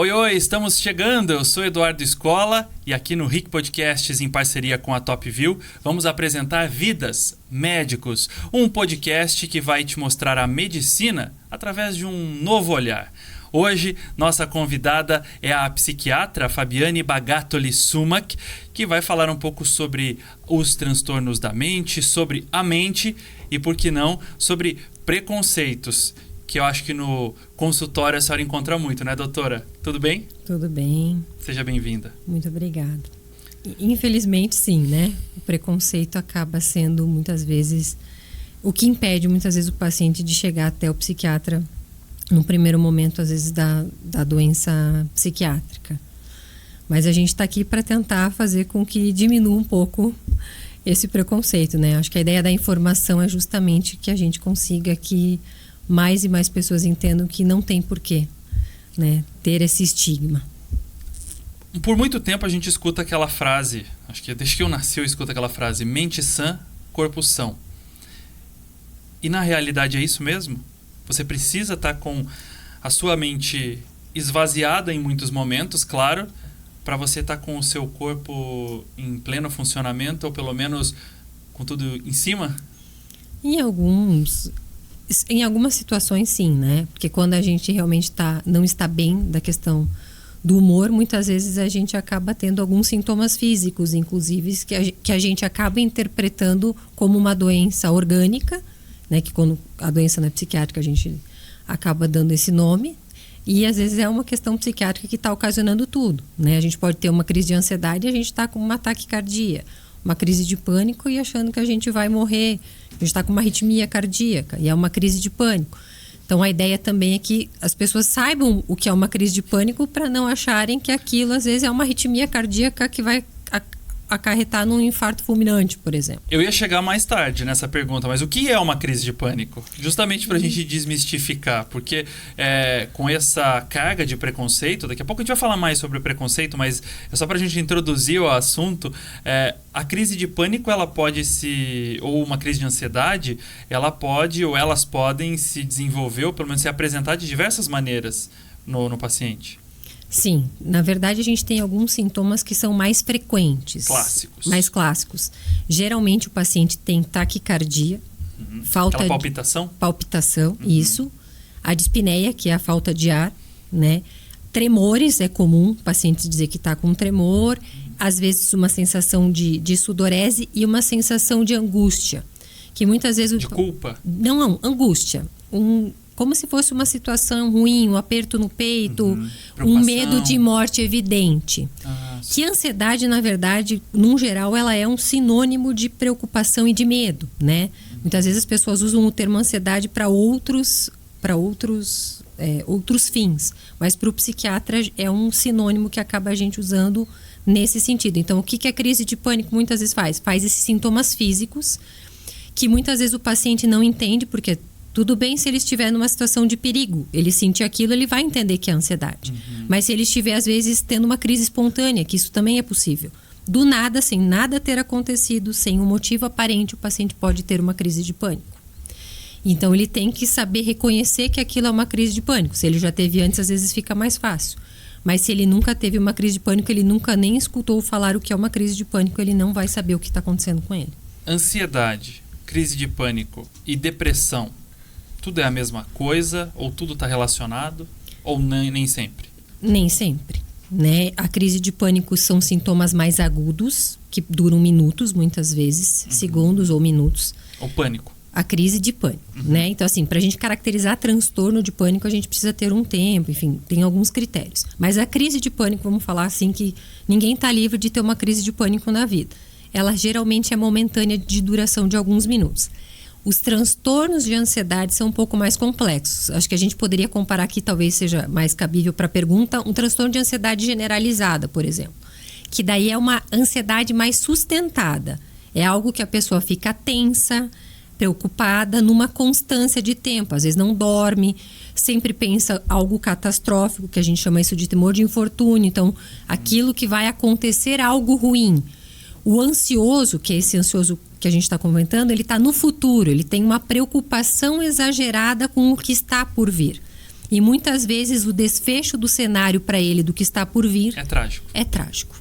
Oi, oi, estamos chegando. Eu sou Eduardo Escola e aqui no RIC Podcasts, em parceria com a Top View, vamos apresentar Vidas, Médicos, um podcast que vai te mostrar a medicina através de um novo olhar. Hoje, nossa convidada é a psiquiatra Fabiane Bagatoli Sumac, que vai falar um pouco sobre os transtornos da mente, sobre a mente e, por que não, sobre preconceitos, que eu acho que no consultório a senhora encontra muito, né, doutora? Tudo bem? Tudo bem. Seja bem-vinda. Muito obrigada. Infelizmente, sim, né? O preconceito acaba sendo, muitas vezes, o que impede, muitas vezes, o paciente de chegar até o psiquiatra no primeiro momento, às vezes, da doença psiquiátrica. Mas a gente está aqui para tentar fazer com que diminua um pouco esse preconceito, né? Acho que a ideia da informação é justamente que a gente consiga que mais e mais pessoas entendam que não tem porquê, né, ter esse estigma. Por muito tempo a gente escuta aquela frase, acho que desde que eu nasci eu escuto aquela frase, mente sã, corpo são. E na realidade é isso mesmo? Você precisa estar com a sua mente esvaziada em muitos momentos, claro, para você estar com o seu corpo em pleno funcionamento, ou pelo menos com tudo em cima? Em algumas situações, sim, né? Porque quando a gente realmente não está bem da questão do humor, muitas vezes a gente acaba tendo alguns sintomas físicos, inclusive, que a gente acaba interpretando como uma doença orgânica, né? Que quando a doença não é psiquiátrica, a gente acaba dando esse nome. E às vezes é uma questão psiquiátrica que está ocasionando tudo, né? A gente pode ter uma crise de ansiedade e a gente está com um ataque cardíaco, uma crise de pânico e achando que a gente vai morrer. A gente está com uma arritmia cardíaca e é uma crise de pânico. Então, a ideia também é que as pessoas saibam o que é uma crise de pânico para não acharem que aquilo, às vezes, é uma arritmia cardíaca que vai acarretar num infarto fulminante, por exemplo. Eu ia chegar mais tarde nessa pergunta, mas o que é uma crise de pânico? Justamente para a gente desmistificar, porque com essa carga de preconceito, daqui a pouco a gente vai falar mais sobre o preconceito, mas é só para a gente introduzir o assunto, a crise de pânico, ela pode ou uma crise de ansiedade, ela pode ou elas podem se desenvolver, ou pelo menos se apresentar de diversas maneiras no paciente. Sim, na verdade a gente tem alguns sintomas que são mais frequentes. Clássicos. Mais clássicos. Geralmente o paciente tem taquicardia, falta aquela palpitação? Palpitação, isso. A dispneia, que é a falta de ar, né? Tremores, é comum o paciente dizer que está com tremor. Às vezes uma sensação de sudorese e uma sensação de angústia. Que muitas vezes... De culpa? Não, angústia. Como se fosse uma situação ruim, um aperto no peito, um medo de morte evidente. Que a ansiedade, na verdade, num geral, ela é um sinônimo de preocupação e de medo, né? Muitas vezes as pessoas usam o termo ansiedade para outros fins, mas para o psiquiatra é um sinônimo que acaba a gente usando nesse sentido. Então, o que a crise de pânico muitas vezes faz? Faz esses sintomas físicos que muitas vezes o paciente não entende, porque tudo bem se ele estiver numa situação de perigo. Ele sentir aquilo, ele vai entender que é ansiedade. Mas se ele estiver, às vezes, tendo uma crise espontânea, que isso também é possível. Do nada, sem nada ter acontecido, sem um motivo aparente, o paciente pode ter uma crise de pânico. Então, ele tem que saber reconhecer que aquilo é uma crise de pânico. Se ele já teve antes, às vezes fica mais fácil. Mas se ele nunca teve uma crise de pânico, ele nunca nem escutou falar o que é uma crise de pânico, ele não vai saber o que está acontecendo com ele. Ansiedade, crise de pânico e depressão. Tudo é a mesma coisa? Ou tudo está relacionado? Ou nem sempre? Nem sempre, né? A crise de pânico são sintomas mais agudos, que duram minutos, muitas vezes, segundos ou minutos. O pânico. A crise de pânico, né? Então, assim, para a gente caracterizar transtorno de pânico, a gente precisa ter um tempo, enfim, tem alguns critérios. Mas a crise de pânico, vamos falar assim, que ninguém está livre de ter uma crise de pânico na vida. Ela geralmente é momentânea, de duração de alguns minutos. Os transtornos de ansiedade são um pouco mais complexos. Acho que a gente poderia comparar aqui, talvez seja mais cabível para a pergunta, um transtorno de ansiedade generalizada, por exemplo. Que daí é uma ansiedade mais sustentada. É algo que a pessoa fica tensa, preocupada, numa constância de tempo. Às vezes não dorme, sempre pensa algo catastrófico, que a gente chama isso de temor de infortúnio. Então, aquilo que vai acontecer, algo ruim. O ansioso, que é esse ansioso que a gente está comentando, ele está no futuro, ele tem uma preocupação exagerada com o que está por vir. E muitas vezes o desfecho do cenário para ele, do que está por vir, É trágico. é trágico.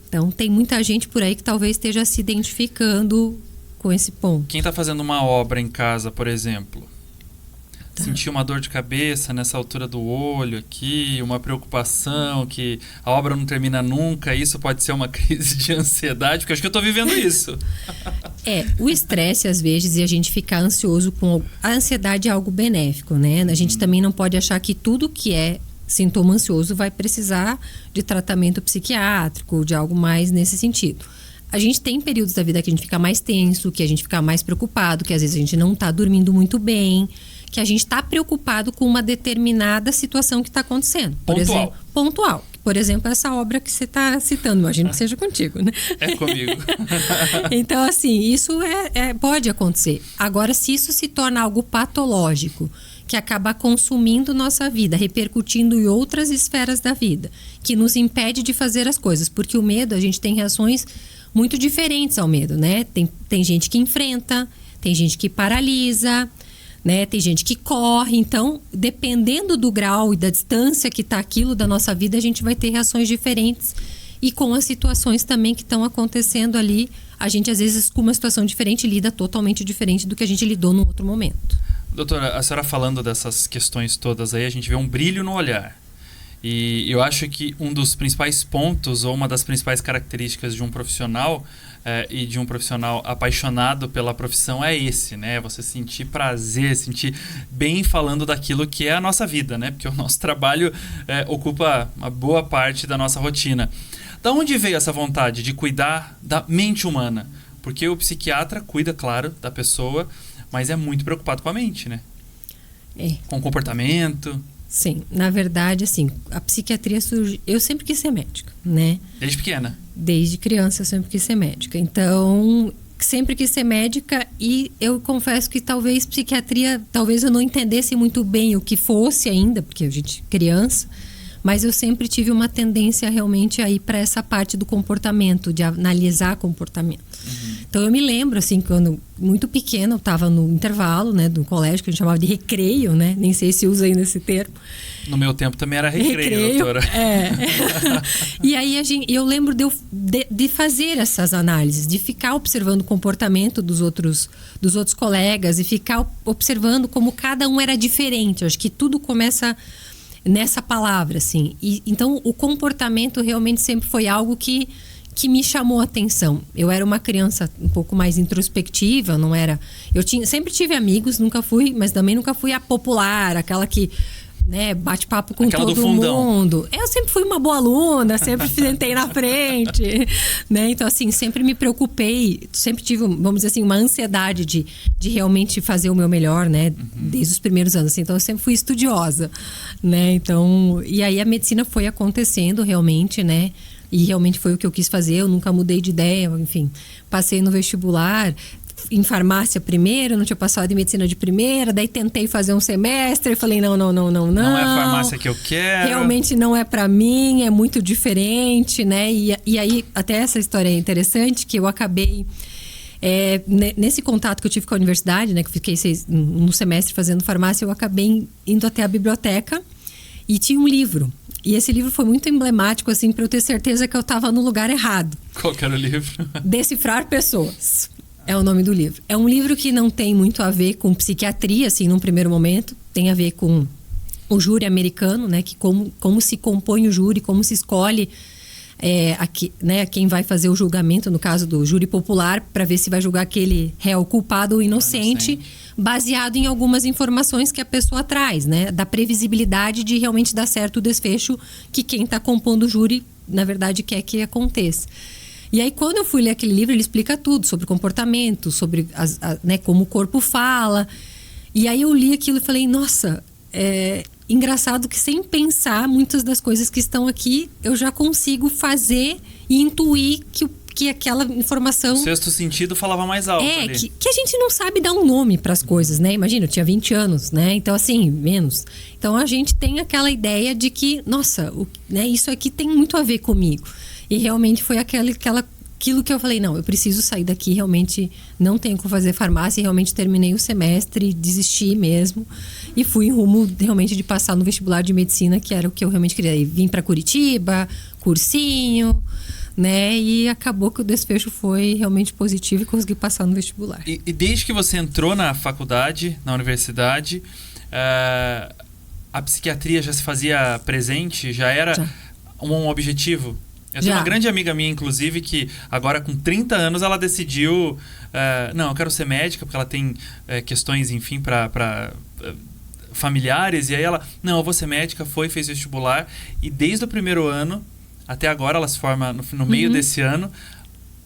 Então, tem muita gente por aí que talvez esteja se identificando com esse ponto. Quem está fazendo uma obra em casa, por exemplo, sentiu uma dor de cabeça nessa altura do olho aqui, uma preocupação que a obra não termina nunca, isso pode ser uma crise de ansiedade, porque eu acho que eu estou vivendo isso. O estresse às vezes e a gente ficar ansioso com... A ansiedade é algo benéfico, né? A gente também não pode achar que tudo que é sintoma ansioso vai precisar de tratamento psiquiátrico, de algo mais nesse sentido. A gente tem períodos da vida que a gente fica mais tenso, que a gente fica mais preocupado, que às vezes a gente não está dormindo muito bem, que a gente está preocupado com uma determinada situação que está acontecendo. Por Pontual. exemplo, pontual. Por exemplo, essa obra que você está citando, imagino que seja contigo, né? É comigo. Então, assim, isso pode acontecer. Agora, se isso se torna algo patológico, que acaba consumindo nossa vida, repercutindo em outras esferas da vida, que nos impede de fazer as coisas. Porque o medo, a gente tem reações muito diferentes ao medo, né? Tem gente que enfrenta, tem gente que paralisa, né? Tem gente que corre. Então, dependendo do grau e da distância que está aquilo da nossa vida, a gente vai ter reações diferentes. E com as situações também que estão acontecendo ali, a gente às vezes com uma situação diferente lida totalmente diferente do que a gente lidou no outro momento. Doutora, a senhora falando dessas questões todas aí, a gente vê um brilho no olhar. E eu acho que um dos principais pontos, ou uma das principais características de um profissional e de um profissional apaixonado pela profissão é esse, né? Você sentir prazer, sentir bem falando daquilo que é a nossa vida, né? Porque o nosso trabalho ocupa uma boa parte da nossa rotina. Da onde veio essa vontade de cuidar da mente humana? Porque o psiquiatra cuida, claro, da pessoa, mas é muito preocupado com a mente, né? Com o comportamento. Sim, na verdade, assim, a psiquiatria surge... Eu sempre quis ser médica, né? Desde pequena? Desde criança eu sempre quis ser médica. Então, sempre quis ser médica e eu confesso que talvez psiquiatria... Talvez eu não entendesse muito bem o que fosse ainda, porque a gente é criança... Mas eu sempre tive uma tendência realmente a ir para essa parte do comportamento, de analisar comportamento. Então eu me lembro, assim, quando muito pequena, eu estava no intervalo, né, do colégio, que a gente chamava de recreio, né? Nem sei se usa ainda esse termo. No meu tempo também era recreio, doutora. E aí eu lembro de fazer essas análises, de ficar observando o comportamento dos outros colegas e ficar observando como cada um era diferente. Eu acho que tudo começa nessa palavra, assim. Então, o comportamento realmente sempre foi algo que me chamou a atenção. Eu era uma criança um pouco mais introspectiva, não era... sempre tive amigos, mas também nunca fui a popular, aquela que... né, bate papo com aquela todo mundo. Eu sempre fui uma boa aluna, sempre sentei na frente, né? Então, assim, sempre me preocupei, sempre tive, vamos dizer assim, uma ansiedade de realmente fazer o meu melhor, né? Desde os primeiros anos, assim. Então, eu sempre fui estudiosa, né? Então, e aí a medicina foi acontecendo realmente, né? E realmente foi o que eu quis fazer, eu nunca mudei de ideia, enfim. Passei no vestibular, em farmácia primeiro, não tinha passado em medicina de primeira, daí tentei fazer um semestre e falei não. Não é a farmácia que eu quero. Realmente não é pra mim, é muito diferente, né? E aí, até essa história é interessante, que eu acabei... nesse contato que eu tive com a universidade, né? Que eu fiquei um semestre fazendo farmácia, eu acabei indo até a biblioteca e tinha um livro. E esse livro foi muito emblemático, assim, pra eu ter certeza que eu estava no lugar errado. Qual que era o livro? Decifrar Pessoas. É o nome do livro. É um livro que não tem muito a ver com psiquiatria, assim, num primeiro momento. Tem a ver com o júri americano, né? Que como se compõe o júri, como se escolhe quem vai fazer o julgamento, no caso do júri popular, para ver se vai julgar aquele réu culpado ou inocente, baseado em algumas informações que a pessoa traz, né? Da previsibilidade de realmente dar certo o desfecho que quem está compondo o júri, na verdade, quer que aconteça. E aí, quando eu fui ler aquele livro, ele explica tudo sobre comportamento, sobre né, como o corpo fala. E aí eu li aquilo e falei, nossa, engraçado que sem pensar muitas das coisas que estão aqui, eu já consigo fazer e intuir que aquela informação... O sexto sentido falava mais alto ali. Que a gente não sabe dar um nome para as coisas, né? Imagina, eu tinha 20 anos, né? Então, assim, menos. Então, a gente tem aquela ideia de que, nossa, né, isso aqui tem muito a ver comigo. E realmente foi aquela aquilo que eu falei, não, eu preciso sair daqui, realmente não tenho como fazer farmácia, e realmente terminei o semestre, desisti mesmo, e fui em rumo realmente de passar no vestibular de medicina, que era o que eu realmente queria. E vim para Curitiba, cursinho, né? E acabou que o desfecho foi realmente positivo e consegui passar no vestibular. E desde que você entrou na faculdade, na universidade, a psiquiatria já se fazia presente? Já era um objetivo? Eu tenho uma grande amiga minha, inclusive, que agora com 30 anos ela decidiu... não, eu quero ser médica, porque ela tem questões, enfim, para familiares. E aí ela, não, eu vou ser médica, fez vestibular. E desde o primeiro ano até agora, ela se forma no meio desse ano.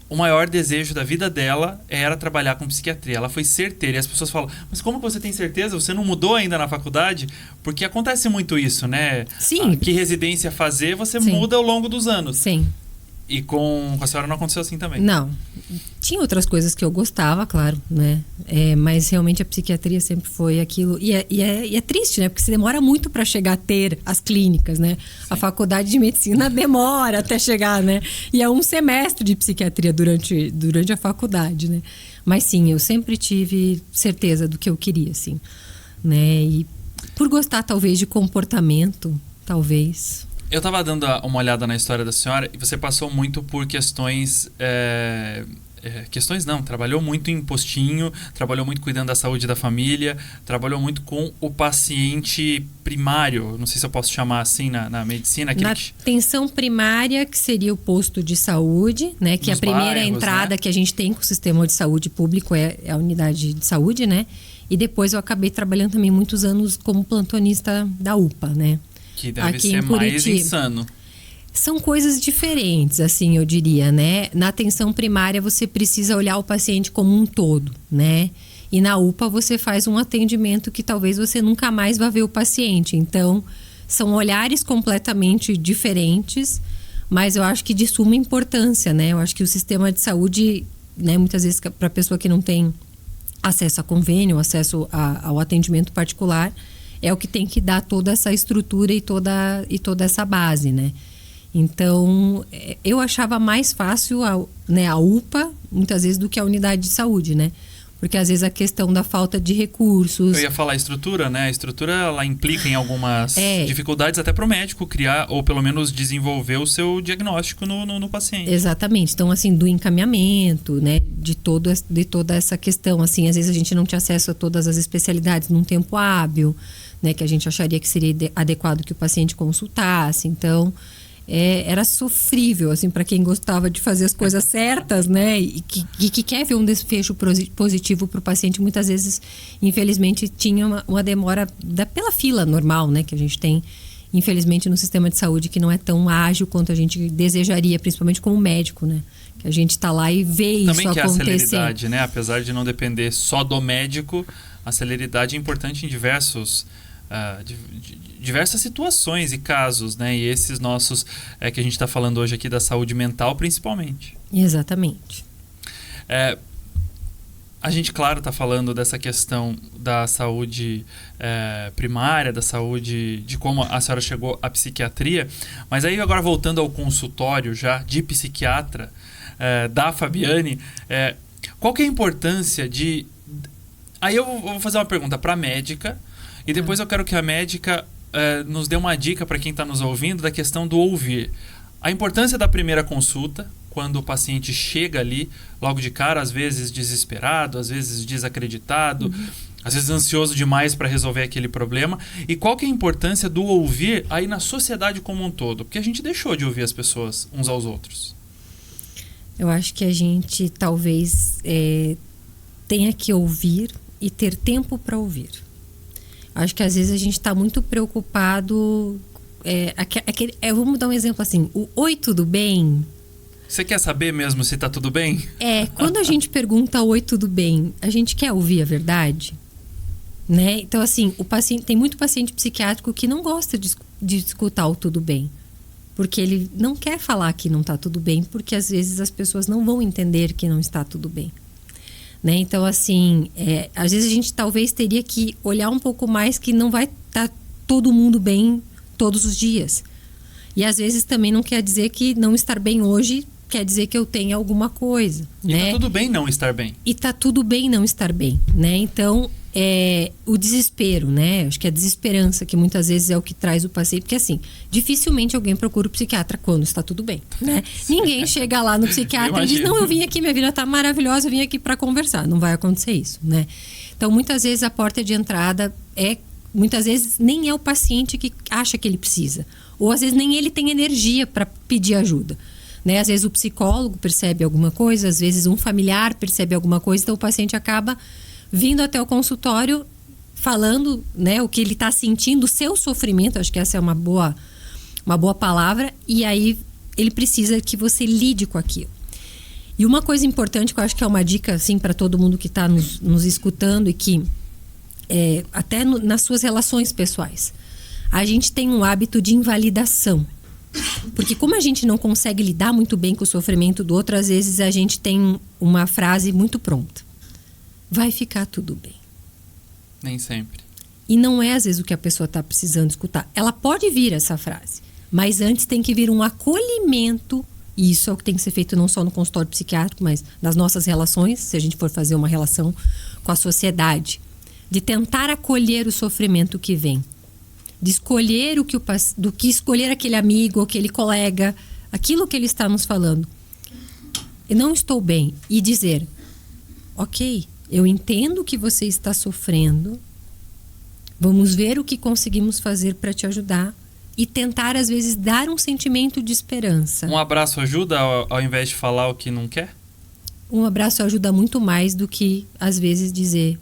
O maior desejo da vida dela era trabalhar com psiquiatria. Ela foi certeira. E as pessoas falam, mas como você tem certeza? Você não mudou ainda na faculdade? Porque acontece muito isso, né? Sim. Que residência fazer, você muda ao longo dos anos. Sim. E com a senhora não aconteceu assim também? Não. Tinha outras coisas que eu gostava, claro, né? Mas realmente a psiquiatria sempre foi aquilo. E é triste, né? Porque você demora muito para chegar a ter as clínicas, né? Sim. A faculdade de medicina demora até chegar, né? E é um semestre de psiquiatria durante a faculdade, né? Mas sim, eu sempre tive certeza do que eu queria, assim, né? E por gostar, talvez, de comportamento, talvez... Eu estava dando uma olhada na história da senhora e você passou muito por questões... questões não, trabalhou muito em postinho, trabalhou muito cuidando da saúde da família, trabalhou muito com o paciente primário, não sei se eu posso chamar assim na medicina. Na atenção primária, que seria o posto de saúde, né? Que é a primeira entrada, né, que a gente tem com o sistema de saúde público é a unidade de saúde, né? E depois eu acabei trabalhando também muitos anos como plantonista da UPA, né? Que deve ser mais insano. São coisas diferentes, assim, eu diria, né? Na atenção primária, você precisa olhar o paciente como um todo, né? E na UPA, você faz um atendimento que talvez você nunca mais vá ver o paciente. Então, são olhares completamente diferentes, mas eu acho que de suma importância, né? Eu acho que o sistema de saúde, né, muitas vezes, para a pessoa que não tem acesso a convênio, acesso ao atendimento particular, é o que tem que dar toda essa estrutura e toda essa base, né? Então, eu achava mais fácil a UPA, muitas vezes, do que a unidade de saúde, né? Porque, às vezes, a questão da falta de recursos... Eu ia falar a estrutura, né? A estrutura, ela implica em algumas dificuldades até para o médico criar, ou pelo menos desenvolver o seu diagnóstico no paciente. Exatamente. Então, assim, do encaminhamento, né? De toda essa questão, assim, às vezes a gente não tinha acesso a todas as especialidades num tempo hábil, né? Que a gente acharia que seria adequado que o paciente consultasse. Então... era sofrível, assim, para quem gostava de fazer as coisas certas, né? E que quer ver um desfecho positivo para o paciente. Muitas vezes, infelizmente, tinha uma demora pela fila normal, né? Que a gente tem, infelizmente, no sistema de saúde, que não é tão ágil quanto a gente desejaria, principalmente como médico, né? Que a gente está lá e vê também isso acontecer. Também que a celeridade, né? Apesar de não depender só do médico, a celeridade é importante em diversas situações e casos, né? E esses nossos que a gente está falando hoje aqui da saúde mental, principalmente. Exatamente. A gente, claro, está falando dessa questão da saúde primária, da saúde, de como a senhora chegou à psiquiatria, mas aí agora voltando ao consultório já de psiquiatra da Fabiane, qual que é a importância de... Aí eu vou fazer uma pergunta para a médica, e depois eu quero que a médica nos dê uma dica para quem está nos ouvindo da questão do ouvir. A importância da primeira consulta, quando o paciente chega ali, logo de cara, às vezes desesperado, às vezes desacreditado, às vezes ansioso demais para resolver aquele problema. E qual que é a importância do ouvir aí na sociedade como um todo? Porque a gente deixou de ouvir as pessoas uns aos outros. Eu acho que a gente talvez tenha que ouvir e ter tempo para ouvir. Acho que às vezes a gente está muito preocupado. Vamos dar um exemplo assim: o oi, tudo bem? Você quer saber mesmo se está tudo bem? Quando a gente pergunta oi, tudo bem, a gente quer ouvir a verdade, né? Então, assim, tem muito paciente psiquiátrico que não gosta de escutar o tudo bem, porque ele não quer falar que não está tudo bem, porque às vezes as pessoas não vão entender que não está tudo bem. Né? Então, assim, às vezes a gente talvez teria que olhar um pouco mais que não vai estar todo mundo bem todos os dias. E às vezes também não quer dizer que não estar bem hoje quer dizer que eu tenha alguma coisa, E né? tá tudo bem não estar bem. E tá tudo bem não estar bem, né? Então, o desespero, né? Acho que a desesperança que muitas vezes é o que traz o paciente. Porque, assim, dificilmente alguém procura o psiquiatra quando está tudo bem, né? Ninguém chega lá no psiquiatra e diz, não, eu vim aqui, minha vida tá maravilhosa, eu vim aqui para conversar. Não vai acontecer isso, né? Então, muitas vezes a porta de entrada muitas vezes nem é o paciente que acha que ele precisa. Ou, às vezes, nem ele tem energia para pedir ajuda. Né? Às vezes o psicólogo percebe alguma coisa, às vezes um familiar percebe alguma coisa, então o paciente acaba vindo até o consultório falando, né, o que ele está sentindo, o seu sofrimento, acho que essa é uma boa palavra, e aí ele precisa que você lide com aquilo. E uma coisa importante que eu acho que é uma dica assim, para todo mundo que está nos escutando e que até nas suas relações pessoais, a gente tem um hábito de invalidação. Porque como a gente não consegue lidar muito bem com o sofrimento do outro, às vezes a gente tem uma frase muito pronta. Vai ficar tudo bem. Nem sempre. E não é às vezes o que a pessoa está precisando escutar. Ela pode vir essa frase, mas antes tem que vir um acolhimento. E isso é o que tem que ser feito não só no consultório psiquiátrico, mas nas nossas relações, se a gente for fazer uma relação com a sociedade. De tentar acolher o sofrimento que vem. De escolher do que escolher aquele amigo, aquele colega, aquilo que ele está nos falando. Eu não estou bem. E dizer, ok, eu entendo que você está sofrendo, vamos ver o que conseguimos fazer para te ajudar e tentar, às vezes, dar um sentimento de esperança. Um abraço ajuda ao invés de falar o que não quer? Um abraço ajuda muito mais do que, às vezes, dizer,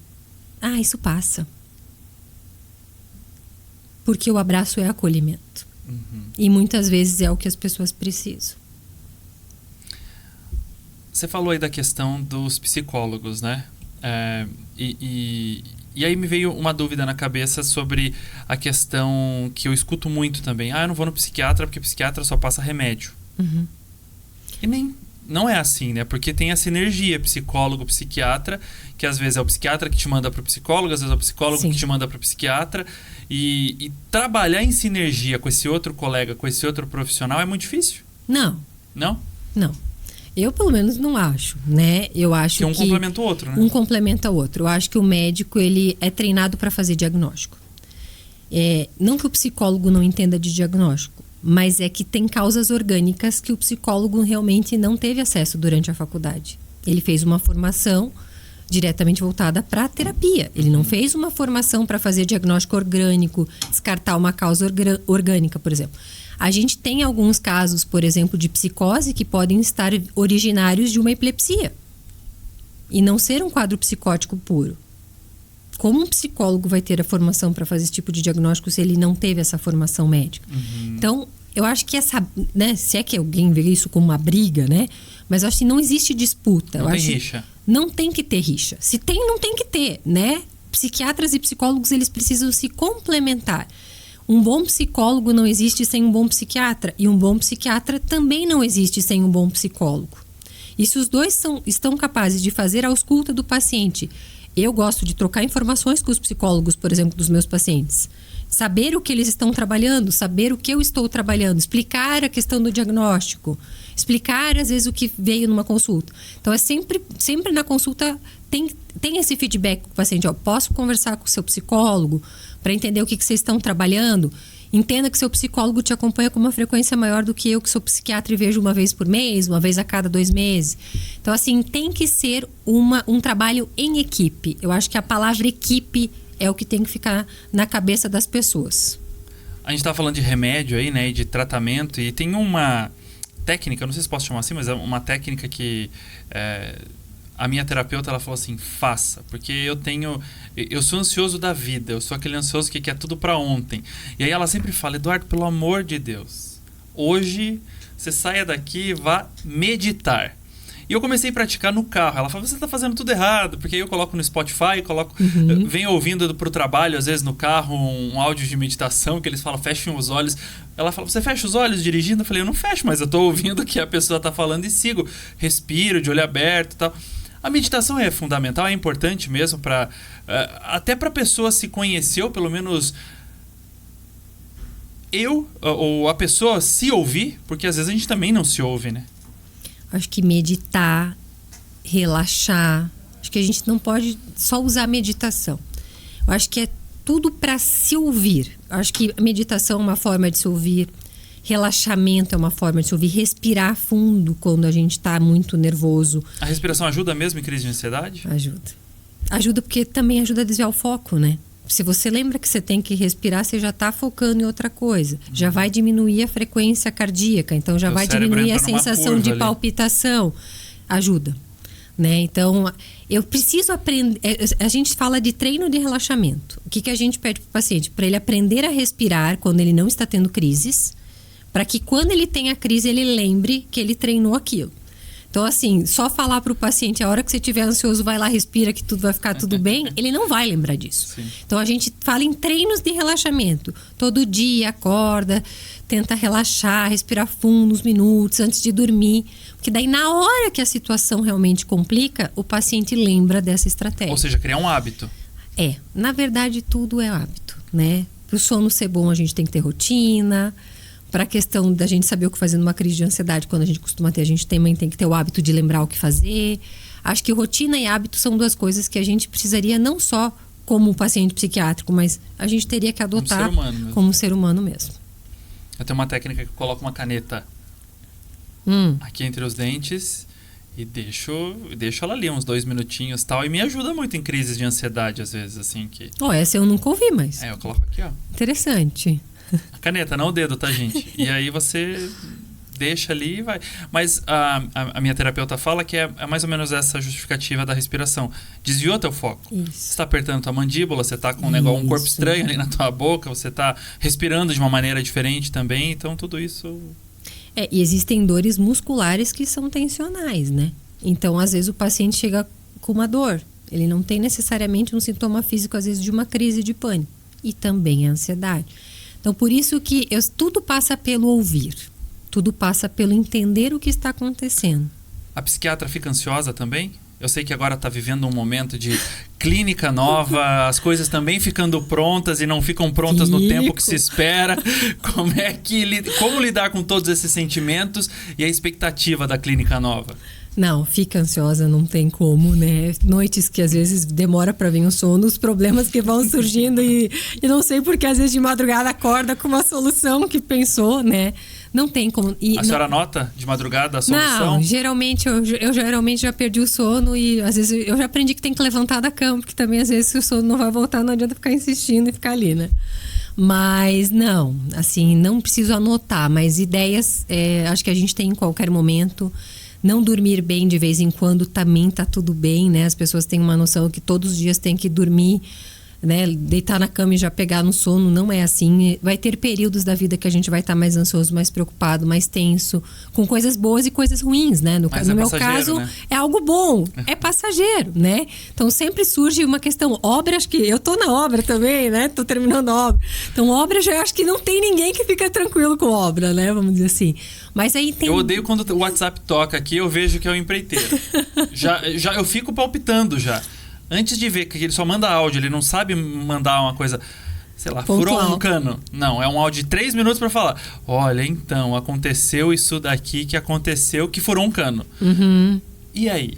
isso passa. Porque o abraço é acolhimento. Uhum. E muitas vezes é o que as pessoas precisam. Você falou aí da questão dos psicólogos, né? E aí me veio uma dúvida na cabeça sobre a questão que eu escuto muito também. Eu não vou no psiquiatra porque psiquiatra só passa remédio. Uhum. E não é assim, né? Porque tem a sinergia psicólogo-psiquiatra, que às vezes é o psiquiatra que te manda para o psicólogo, às vezes é o psicólogo Sim. que te manda para o psiquiatra. E trabalhar em sinergia com esse outro colega, com esse outro profissional é muito difícil? Não. Não? Não. Eu, pelo menos, não acho, né? Eu acho que um complementa o outro, né? Um complementa o outro. Eu acho que o médico, ele é treinado para fazer diagnóstico. Não que o psicólogo não entenda de diagnóstico, mas é que tem causas orgânicas que o psicólogo realmente não teve acesso durante a faculdade. Ele fez uma formação diretamente voltada para a terapia. Ele não fez uma formação para fazer diagnóstico orgânico, descartar uma causa orgânica, por exemplo. A gente tem alguns casos, por exemplo, de psicose que podem estar originários de uma epilepsia e não ser um quadro psicótico puro. Como um psicólogo vai ter a formação para fazer esse tipo de diagnóstico se ele não teve essa formação médica? Uhum. Então, eu acho que né, se é que alguém vê isso como uma briga, né? Mas eu acho que não existe disputa. Não tem rixa. Não tem que ter rixa. Se tem, não tem que ter, né? Psiquiatras e psicólogos, eles precisam se complementar. Um bom psicólogo não existe sem um bom psiquiatra. E um bom psiquiatra também não existe sem um bom psicólogo. E se os dois estão capazes de fazer a ausculta do paciente, eu gosto de trocar informações com os psicólogos, por exemplo, dos meus pacientes. Saber o que eles estão trabalhando, saber o que eu estou trabalhando, explicar a questão do diagnóstico, explicar, às vezes, o que veio numa consulta. Então, sempre na consulta tem esse feedback com o paciente. Posso conversar com o seu psicólogo para entender o que vocês estão trabalhando? Entenda que seu psicólogo te acompanha com uma frequência maior do que eu, que sou psiquiatra e vejo uma vez por mês, uma vez a cada 2 meses. Então, assim, tem que ser um trabalho em equipe. Eu acho que a palavra equipe é o que tem que ficar na cabeça das pessoas. A gente tá falando de remédio aí, né, e de tratamento, e tem uma técnica, não sei se posso chamar assim, mas é uma técnica que a minha terapeuta, ela falou assim, faça, porque eu sou ansioso da vida, eu sou aquele ansioso que quer tudo para ontem. E aí ela sempre fala, Eduardo, pelo amor de Deus, hoje você saia daqui e vá meditar. E eu comecei a praticar no carro. Ela falou, você tá fazendo tudo errado, porque aí eu coloco no Spotify, venho ouvindo pro trabalho, às vezes no carro, um áudio de meditação, que eles falam, fechem os olhos. Ela fala, você fecha os olhos dirigindo? Eu falei, eu não fecho, mas eu tô ouvindo o que a pessoa tá falando e sigo. Respiro, de olho aberto e tal. A meditação é fundamental, é importante mesmo, até pra pessoa se conhecer, ou pelo menos ou a pessoa se ouvir, porque às vezes a gente também não se ouve, né? Acho que meditar, relaxar. Acho que a gente não pode só usar a meditação. Eu acho que é tudo para se ouvir. Eu acho que a meditação é uma forma de se ouvir. Relaxamento é uma forma de se ouvir. Respirar fundo quando a gente está muito nervoso. A respiração ajuda mesmo em crise de ansiedade? Ajuda. Ajuda porque também ajuda a desviar o foco, né? Se você lembra que você tem que respirar, você já está focando em outra coisa. Já vai diminuir a frequência cardíaca. Então, já vai diminuir a sensação de palpitação. Ajuda. Né? Então, eu preciso aprender... A gente fala de treino de relaxamento. O que a gente pede para o paciente? Para ele aprender a respirar quando ele não está tendo crises, para que quando ele tenha crise, ele lembre que ele treinou aquilo. Então, assim, só falar para o paciente, a hora que você estiver ansioso, vai lá, respira, que tudo vai ficar tudo bem, ele não vai lembrar disso. Sim. Então, a gente fala em treinos de relaxamento. Todo dia, acorda, tenta relaxar, respirar fundo uns minutos antes de dormir. Porque daí, na hora que a situação realmente complica, o paciente lembra dessa estratégia. Ou seja, criar um hábito. Na verdade, tudo é hábito, né? Para o sono ser bom, a gente tem que ter rotina. Para a questão da gente saber o que fazer numa crise de ansiedade, quando a gente costuma ter, a gente também tem que ter o hábito de lembrar o que fazer. Acho que rotina e hábito são duas coisas que a gente precisaria não só como paciente psiquiátrico, mas a gente teria que adotar como ser humano mesmo. Eu tenho uma técnica que eu coloco uma caneta aqui entre os dentes e deixo ela ali uns 2 minutinhos e tal. E me ajuda muito em crises de ansiedade, às vezes, assim. Essa eu nunca ouvi, mas... eu coloco aqui, ó. Interessante. A caneta, não o dedo, tá, gente? E aí você deixa ali e vai. Mas a minha terapeuta fala que é mais ou menos essa justificativa da respiração. Desviou teu foco. Isso. Você tá apertando tua mandíbula, você tá com um corpo estranho ali na tua boca, você tá respirando de uma maneira diferente também. Então, tudo isso... E existem dores musculares que são tensionais, né? Então, às vezes, o paciente chega com uma dor. Ele não tem necessariamente um sintoma físico, às vezes, de uma crise de pânico. E também a ansiedade. Então, por isso que tudo passa pelo ouvir. Tudo passa pelo entender o que está acontecendo. A psiquiatra fica ansiosa também? Eu sei que agora está vivendo um momento de clínica nova, as coisas também ficando prontas e não ficam prontas no tempo que se espera. Como lidar com todos esses sentimentos e a expectativa da clínica nova? Não, fica ansiosa, não tem como, né? Noites que às vezes demora para vir o sono, os problemas que vão surgindo e não sei porque às vezes de madrugada acorda com uma solução que pensou, né? Não tem como. A senhora anota de madrugada a solução? Não, geralmente eu geralmente já perdi o sono e às vezes eu já aprendi que tem que levantar da cama, porque também às vezes se o sono não vai voltar, não adianta ficar insistindo e ficar ali, né? Mas não, assim, não preciso anotar, mas ideias acho que a gente tem em qualquer momento. Não dormir bem de vez em quando também tá tudo bem, né? As pessoas têm uma noção que todos os dias tem que dormir, né? Deitar na cama e já pegar no sono, não é assim. Vai ter períodos da vida que a gente vai estar mais ansioso, mais preocupado, mais tenso, com coisas boas e coisas ruins, né? No meu caso, né? É algo bom, é passageiro, né? Então sempre surge uma questão, obra, acho que eu tô na obra também, né? Tô terminando a obra. Então obra, já acho que não tem ninguém que fica tranquilo com obra, né? Vamos dizer assim. Mas aí tem... Eu odeio quando o WhatsApp toca aqui, eu vejo que é o empreiteiro. já eu fico palpitando já. Antes de ver que ele só manda áudio, ele não sabe mandar uma coisa, sei lá, furou um cano. Não, é um áudio de 3 minutos pra falar. Olha, então, aconteceu isso daqui que aconteceu, que furou um cano. Uhum. E aí?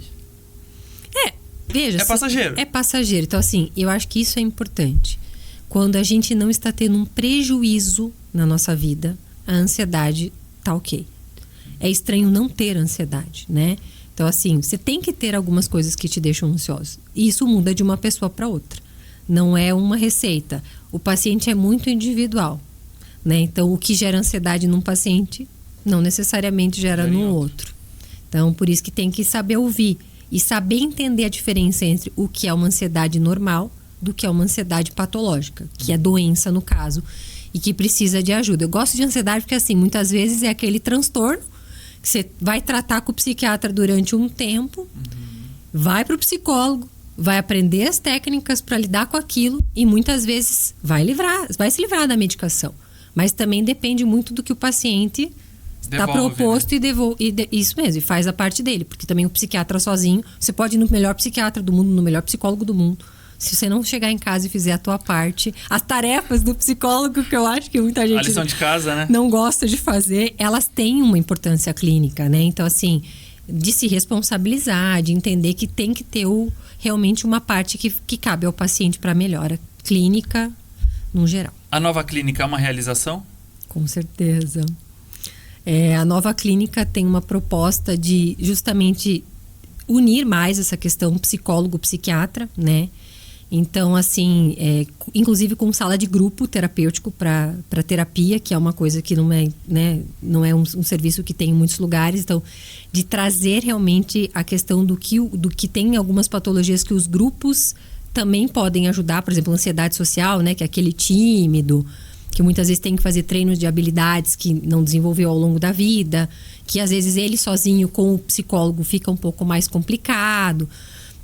Veja. É passageiro. É passageiro. Então, assim, eu acho que isso é importante. Quando a gente não está tendo um prejuízo na nossa vida, a ansiedade tá ok. É estranho não ter ansiedade, né? Então, assim, você tem que ter algumas coisas que te deixam ansioso. E isso muda de uma pessoa para outra. Não é uma receita. O paciente é muito individual, né? Então, o que gera ansiedade num paciente não necessariamente gera no outro. Então, por isso que tem que saber ouvir e saber entender a diferença entre o que é uma ansiedade normal do que é uma ansiedade patológica, que é doença no caso, e que precisa de ajuda. Eu gosto de ansiedade porque, assim, muitas vezes é aquele transtorno que você vai tratar com o psiquiatra durante um tempo, vai para o psicólogo, vai aprender as técnicas para lidar com aquilo e muitas vezes vai se livrar da medicação. Mas também depende muito do que o paciente está proposto, né? Isso mesmo, e faz a parte dele. Porque também o psiquiatra sozinho, você pode ir no melhor psiquiatra do mundo, no melhor psicólogo do mundo. Se você não chegar em casa e fizer a tua parte, as tarefas do psicólogo, que eu acho que muita gente... A lição de casa, né? Não gosta de fazer, elas têm uma importância clínica, né? Então, assim, de se responsabilizar, de entender que tem que ter realmente uma parte que cabe ao paciente para melhora clínica no geral. A nova clínica é uma realização? Com certeza. A nova clínica tem uma proposta de justamente unir mais essa questão psicólogo-psiquiatra, né? Então, assim, inclusive com sala de grupo terapêutico para terapia, que é uma coisa que não é, né, não é um serviço que tem em muitos lugares. Então, de trazer realmente a questão do que tem algumas patologias que os grupos também podem ajudar. Por exemplo, ansiedade social, né, que é aquele tímido, que muitas vezes tem que fazer treinos de habilidades que não desenvolveu ao longo da vida, que às vezes ele sozinho com o psicólogo fica um pouco mais complicado.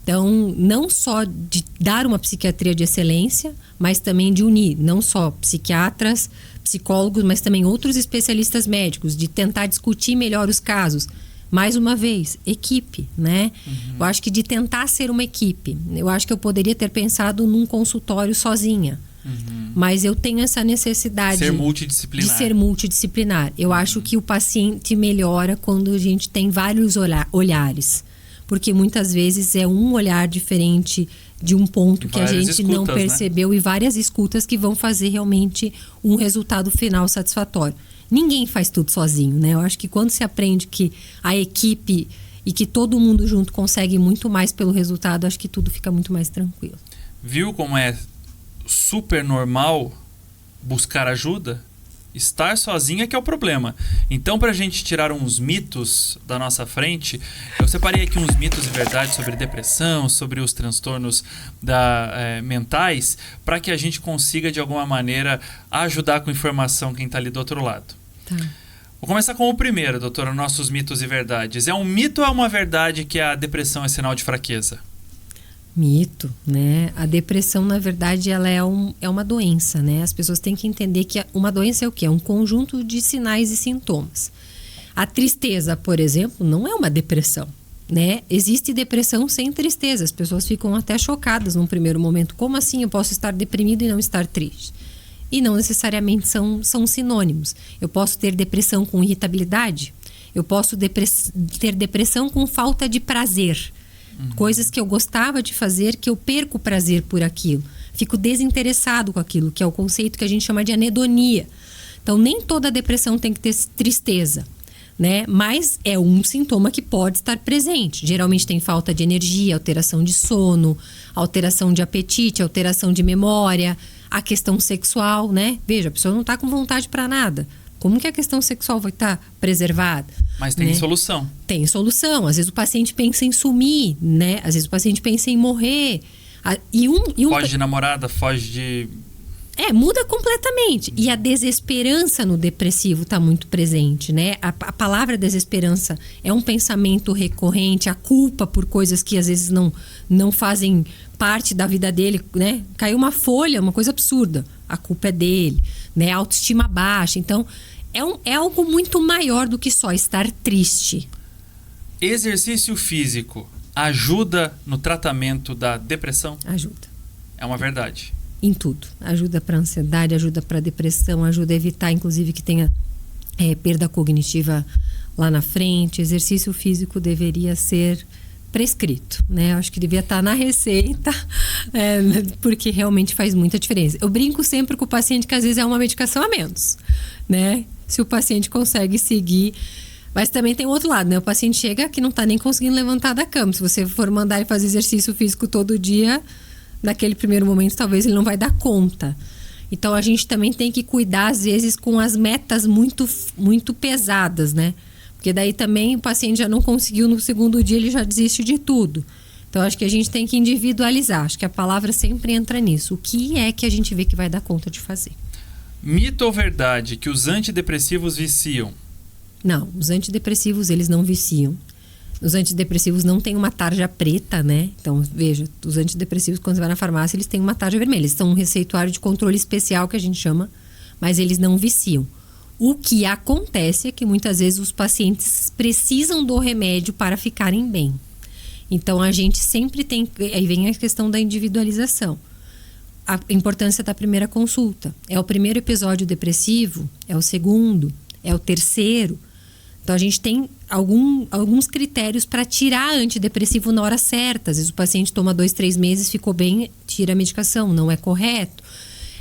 Então, não só de dar uma psiquiatria de excelência, mas também de unir não só psiquiatras, psicólogos, mas também outros especialistas médicos, de tentar discutir melhor os casos. Mais uma vez, equipe, né? Eu acho que de tentar ser uma equipe. Eu acho que eu poderia ter pensado num consultório sozinha. Mas eu tenho essa necessidade ser multidisciplinar. De ser multidisciplinar. Eu acho que o paciente melhora quando a gente tem vários olhares. Porque muitas vezes é um olhar diferente de um ponto que a gente não percebeu, né? E várias escutas que vão fazer realmente um resultado final satisfatório. Ninguém faz tudo sozinho, né? Eu acho que quando se aprende que a equipe e que todo mundo junto consegue muito mais pelo resultado, acho que tudo fica muito mais tranquilo. Viu como é super normal buscar ajuda? Estar sozinha é que é o problema. Então, para a gente tirar uns mitos da nossa frente, eu separei aqui uns mitos e verdades sobre depressão, sobre os transtornos mentais, para que a gente consiga, de alguma maneira, ajudar com informação quem está ali do outro lado. Tá. Vou começar com o primeiro, doutora, nossos mitos e verdades. É um mito ou é uma verdade que a depressão é sinal de fraqueza? Mito, né? A depressão, na verdade, ela é uma doença, né? As pessoas têm que entender que uma doença é o quê? É um conjunto de sinais e sintomas. A tristeza, por exemplo, não é uma depressão, né? Existe depressão sem tristeza. As pessoas ficam até chocadas num primeiro momento. Como assim eu posso estar deprimido e não estar triste? E não necessariamente são sinônimos. Eu posso ter depressão com irritabilidade. Eu posso ter depressão com falta de prazer. Coisas que eu gostava de fazer, que eu perco prazer por aquilo. Fico desinteressado com aquilo, que é o conceito que a gente chama de anedonia. Então, nem toda depressão tem que ter tristeza, né? Mas é um sintoma que pode estar presente. Geralmente tem falta de energia, alteração de sono, alteração de apetite, alteração de memória, a questão sexual, né? Veja, a pessoa não está com vontade para nada. Como que a questão sexual vai estar preservada? Mas tem, né, solução. Tem solução. Às vezes o paciente pensa em sumir, né? Às vezes o paciente pensa em morrer. Foge de namorada, foge de... muda completamente. E a desesperança no depressivo está muito presente, né? A palavra desesperança é um pensamento recorrente, a culpa por coisas que às vezes não fazem parte da vida dele, né? Caiu uma folha, uma coisa absurda. A culpa é dele, né? A autoestima baixa. Então, é algo muito maior do que só estar triste. Exercício físico ajuda no tratamento da depressão? Ajuda. É uma verdade. Em tudo. Ajuda para ansiedade, ajuda para depressão, ajuda a evitar, inclusive, que tenha perda cognitiva lá na frente. Exercício físico deveria ser prescrito, né? Eu acho que devia estar na receita, porque realmente faz muita diferença. Eu brinco sempre com o paciente que às vezes é uma medicação a menos, né? Se o paciente consegue seguir. Mas também tem o outro lado, né? O paciente chega que não está nem conseguindo levantar da cama. Se você for mandar ele fazer exercício físico todo dia, naquele primeiro momento, talvez ele não vai dar conta. Então, a gente também tem que cuidar, às vezes, com as metas muito, muito pesadas, né? Porque daí também o paciente já não conseguiu no segundo dia, ele já desiste de tudo. Então, acho que a gente tem que individualizar. Acho que a palavra sempre entra nisso. O que é que a gente vê que vai dar conta de fazer? Mito ou verdade que os antidepressivos viciam? Não, os antidepressivos, eles não viciam. Os antidepressivos não têm uma tarja preta, né? Então, veja, os antidepressivos, quando você vai na farmácia, eles têm uma tarja vermelha. Eles são um receituário de controle especial, que a gente chama, mas eles não viciam. O que acontece é que muitas vezes os pacientes precisam do remédio para ficarem bem. Então, a gente sempre tem... Aí vem a questão da individualização. A importância da primeira consulta. É o primeiro episódio depressivo? É o segundo? É o terceiro? Então, a gente tem alguns critérios para tirar antidepressivo na hora certa. Às vezes o paciente toma 2, 3 meses, ficou bem, tira a medicação. Não é correto.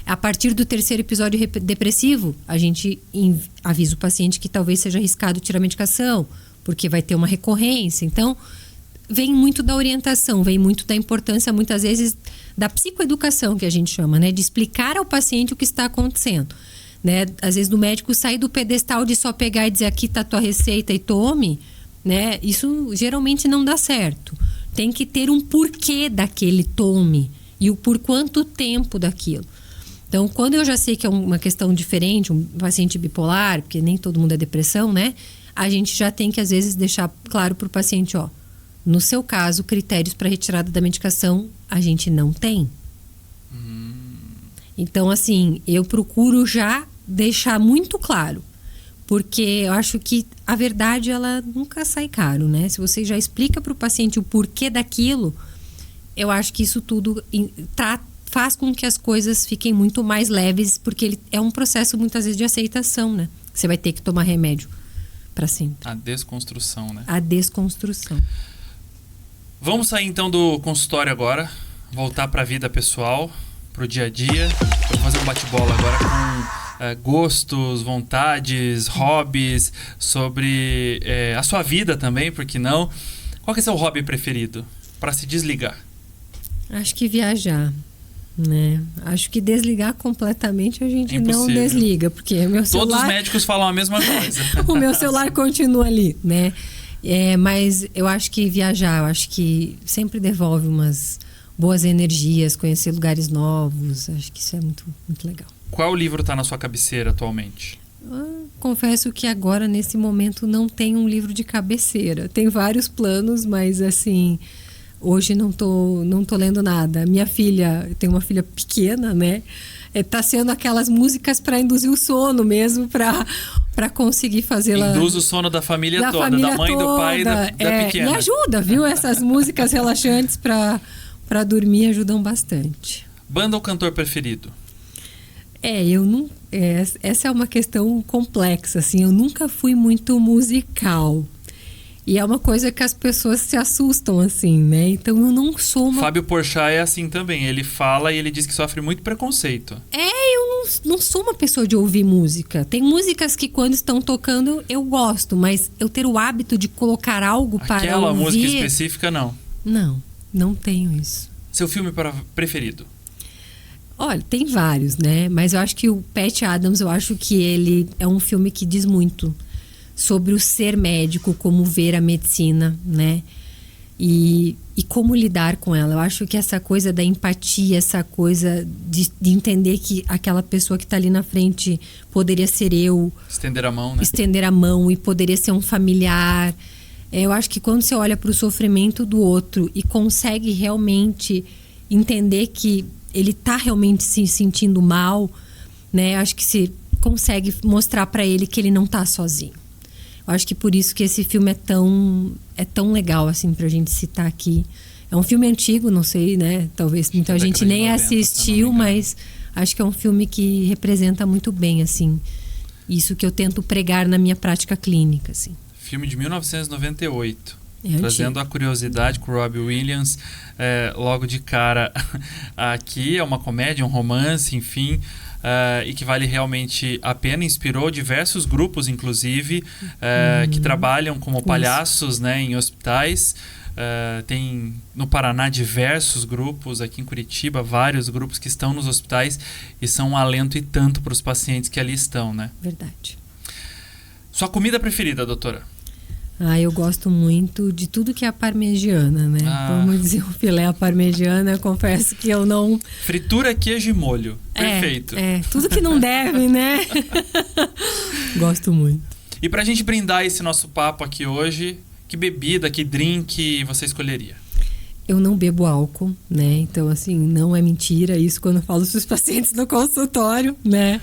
A partir do 3º episódio depressivo, a gente avisa o paciente que talvez seja arriscado tirar a medicação, porque vai ter uma recorrência. Então, vem muito da orientação, vem muito da importância, muitas vezes, da psicoeducação, que a gente chama, né? De explicar ao paciente o que está acontecendo. Né? Às vezes do médico sair do pedestal de só pegar e dizer aqui está a tua receita e tome, né? Isso geralmente não dá certo. Tem que ter um porquê daquele tome e o por quanto tempo daquilo. Então, quando eu já sei que é uma questão diferente, um paciente bipolar, porque nem todo mundo é depressão, né? A gente já tem que às vezes deixar claro para o paciente, ó, no seu caso, critérios para retirada da medicação a gente não tem. Então, assim, eu procuro já deixar muito claro, porque eu acho que a verdade ela nunca sai caro, né? Se você já explica para o paciente o porquê daquilo, eu acho que isso tudo faz com que as coisas fiquem muito mais leves, porque ele é um processo muitas vezes de aceitação, né? Você vai ter que tomar remédio para sempre. A desconstrução, né? A desconstrução. Vamos sair então do consultório agora, voltar para a vida pessoal, para o dia a dia. Vou fazer um bate-bola agora com gostos, vontades, hobbies, sobre a sua vida também, por que não? Qual que é o seu hobby preferido para se desligar? Acho que viajar, né? Acho que desligar completamente a gente não desliga, porque meu celular... Todos os médicos falam a mesma coisa. O meu celular continua ali, né? Mas eu acho que viajar, eu acho que sempre devolve umas boas energias, conhecer lugares novos, acho que isso é muito, muito legal. Qual livro está na sua cabeceira atualmente? Confesso que agora, nesse momento, não tem um livro de cabeceira. Tem vários planos, mas assim, hoje não tô lendo nada. Minha filha, tem uma filha pequena, né? Tá sendo aquelas músicas para induzir o sono mesmo, para conseguir fazê-la... Induz o sono da família toda, da mãe, do pai e da pequena. E ajuda, viu? Essas músicas relaxantes para dormir ajudam bastante. Banda ou cantor preferido? Essa é uma questão complexa, assim. Eu nunca fui muito musical. E é uma coisa que as pessoas se assustam, assim, né? Então eu não sou uma... Fábio Porchat é assim também. Ele fala e ele diz que sofre muito preconceito. Eu não sou uma pessoa de ouvir música. Tem músicas que quando estão tocando eu gosto, mas eu ter o hábito de colocar algo para ouvir... Aquela música específica, não? Não tenho isso. Seu filme preferido? Olha, tem vários, né? Mas eu acho que o Patch Adams, eu acho que ele é um filme que diz muito sobre o ser médico, como ver a medicina, né? E como lidar com ela. Eu acho que essa coisa da empatia, essa coisa de entender que aquela pessoa que está ali na frente poderia ser eu. Estender a mão, né? Estender a mão e poderia ser um familiar. Eu acho que quando você olha para o sofrimento do outro e consegue realmente entender que ele está realmente se sentindo mal, né? Acho que você consegue mostrar para ele que ele não está sozinho. Eu acho que por isso que esse filme é tão legal, assim, pra gente citar aqui. É um filme antigo, não sei, né? Talvez muita gente nem 90, assistiu, mas acho que é um filme que representa muito bem, assim, isso que eu tento pregar na minha prática clínica, assim. Filme de 1998. Trazendo a curiosidade com o Robbie Williams logo de cara aqui. É uma comédia, um romance, enfim, e que vale realmente a pena. Inspirou diversos grupos, inclusive, que trabalham como palhaços, né, em hospitais. Tem no Paraná diversos grupos, aqui em Curitiba vários grupos que estão nos hospitais e são um alento e tanto para os pacientes que ali estão, né? Verdade. Sua comida preferida, doutora? Eu gosto muito de tudo que é a parmegiana, né? Vamos dizer, o filé à parmegiana, eu confesso que eu não... Fritura, queijo e molho. Perfeito. Tudo que não deve, né? Gosto muito. E pra gente brindar esse nosso papo aqui hoje, que bebida, que drink você escolheria? Eu não bebo álcool, né? Então, assim, não é mentira isso quando eu falo para os pacientes no consultório, né?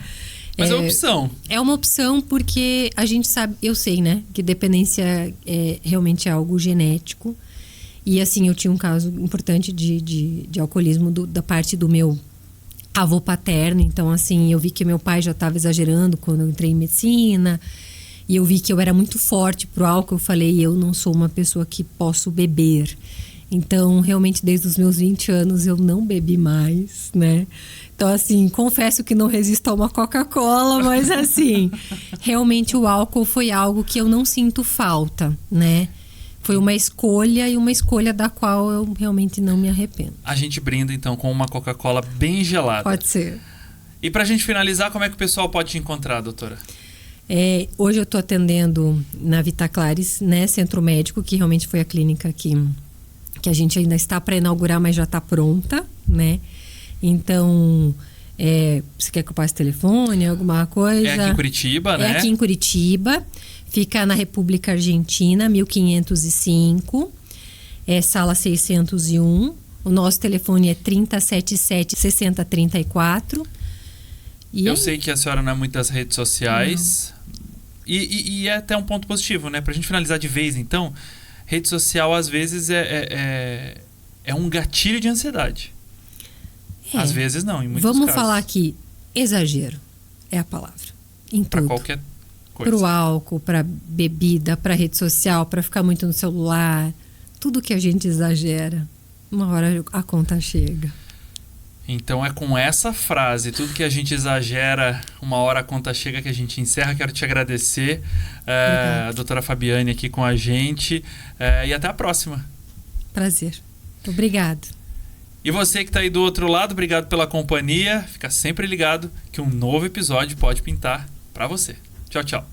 Mas é opção. É uma opção porque a gente sabe, eu sei, né, que dependência realmente é algo genético. E assim, eu tinha um caso importante de alcoolismo da parte do meu avô paterno. Então, assim, eu vi que meu pai já estava exagerando quando eu entrei em medicina. e eu vi que eu era muito forte pro álcool, eu falei, eu não sou uma pessoa que posso beber. Então, realmente, desde os meus 20 anos, eu não bebi mais, né? Então, assim, confesso que não resisto a uma Coca-Cola, mas, assim, realmente o álcool foi algo que eu não sinto falta, né? Foi uma escolha e uma escolha da qual eu realmente não me arrependo. A gente brinda, então, com uma Coca-Cola bem gelada. Pode ser. E pra gente finalizar, como é que o pessoal pode te encontrar, doutora? Hoje eu tô atendendo na Vitaclares, né? Centro Médico, que realmente foi a clínica que a gente ainda está para inaugurar, mas já está pronta, né? Então, você quer que eu passe telefone, alguma coisa? É aqui em Curitiba, né? É aqui em Curitiba. Fica na República Argentina, 1505. Sala 601. O nosso telefone é 3077-6034. Eu sei que a senhora não é muito das redes sociais. E é até um ponto positivo, né? Pra gente finalizar de vez, então, rede social às vezes é um gatilho de ansiedade. Às vezes não, em muitos casos. Vamos falar aqui, exagero é a palavra. Em pra tudo. qualquer coisa. Pro álcool, pra bebida, pra rede social, pra ficar muito no celular. Tudo que a gente exagera, uma hora a conta chega. Então é com essa frase, tudo que a gente exagera, uma hora a conta chega, que a gente encerra. Quero te agradecer, a doutora Fabiane aqui com a gente, e até a próxima. Prazer. Obrigado. E você que está aí do outro lado, obrigado pela companhia. Fica sempre ligado que um novo episódio pode pintar para você. Tchau, tchau.